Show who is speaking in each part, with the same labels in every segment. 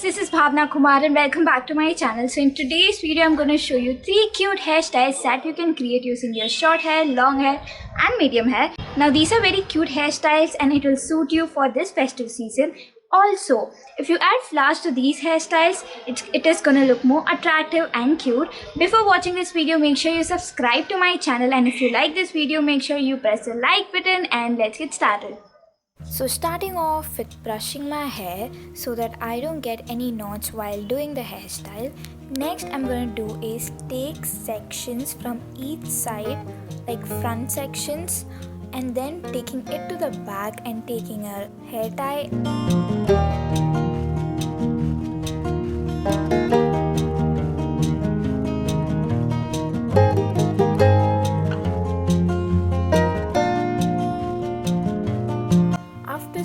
Speaker 1: this is Bhavna Kumar and welcome back to my channel. So in today's video, I'm going to show you 3 cute hairstyles that you can create using your short hair, long hair and medium hair. Now these are very cute hairstyles and it will suit you for this festive season. Also, if you add flowers to these hairstyles, it is going to look more attractive and cute. Before watching this video, make sure you subscribe to my channel, and if you like this video, make sure you press the like button and let's get started.
Speaker 2: So starting off with brushing my hair so that I don't get any knots while doing the hairstyle. Next I'm going to do is take sections from each side, like front sections, and then taking it to the back and taking a hair tie.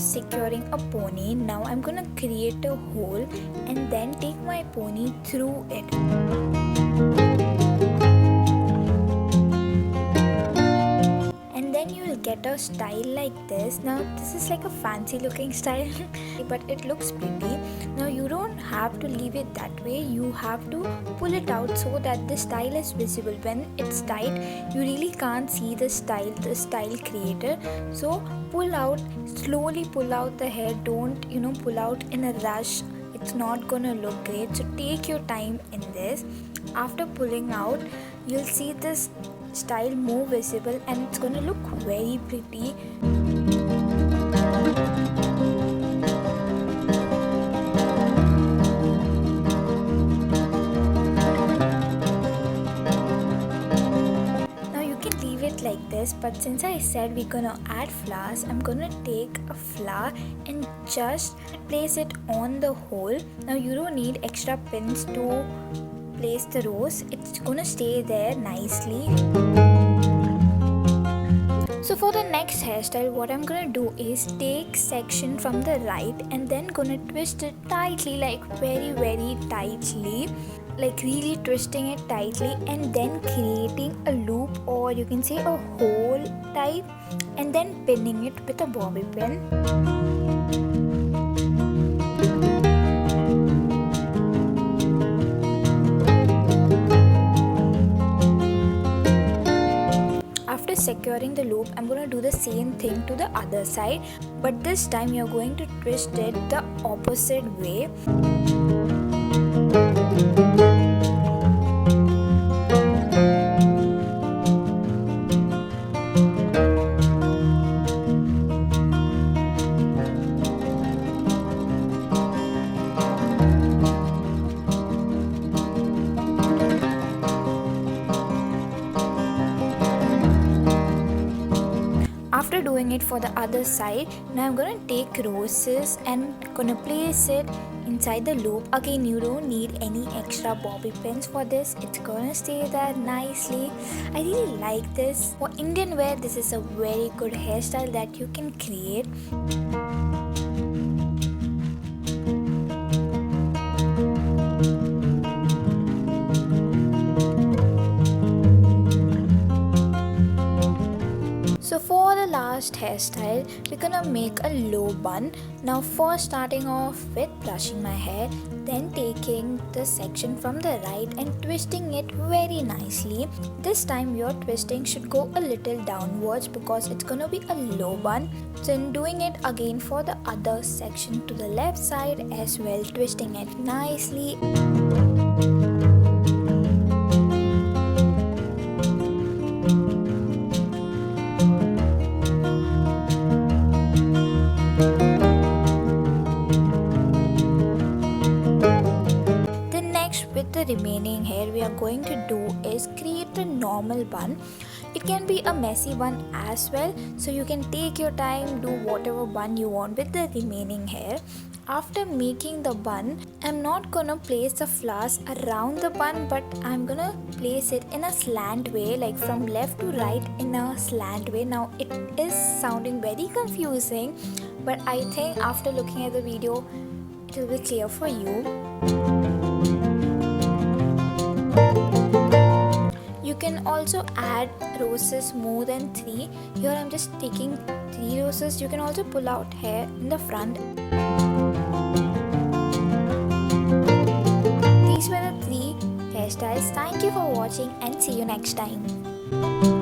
Speaker 2: Securing a pony, now I'm gonna create a hole and then take my pony through it. And then you will get a style like this. Now this is like a fancy looking style but it looks pretty. Now you don't have to leave it that way, you have to pull it out so that the style is visible. When it's tight, you really can't see the style creator. So pull out, slowly pull out the hair. Don't pull out in a rush, it's not gonna look great. So take your time in this. After pulling out, you'll see this style more visible and it's gonna look very pretty. Like this, but since I said we're gonna add flowers, I'm gonna take a flower and just place it on the hole. Now you don't need extra pins to place the rose, it's gonna stay there nicely. So for the next hairstyle, what I'm gonna do is take section from the right and then gonna twist it tightly, like very tightly, like really twisting it tightly, and then creating a loop, or you can say a hole type, and then pinning it with a bobby pin. After securing the loop, I'm going to do the same thing to the other side, but this time you're going to twist it the opposite way. After doing it for the other side, now I'm gonna take roses and gonna place it inside the loop. Again, you don't need any extra bobby pins for this, it's gonna stay there nicely. I really like this. For Indian wear, this is a very good hairstyle that you can create. So for the last hairstyle, we're gonna make a low bun. Now first starting off with brushing my hair, then taking the section from the right and twisting it very nicely. This time your twisting should go a little downwards because it's gonna be a low bun. So in doing it again for the other section to the left side as well, twisting it nicely. The remaining hair we are going to do is create a normal bun. It can be a messy one as well, so you can take your time, do whatever bun you want with the remaining hair. After making the bun, I'm not gonna place the flowers around the bun, but I'm gonna place it in a slant way, like from left to right in a slant way. Now it is sounding very confusing, but I think after looking at the video, it will be clear for you. You can also add roses more than 3. Here I'm just taking 3 roses. You can also pull out hair in the front. hairstyles. Thank you for watching and see you next time.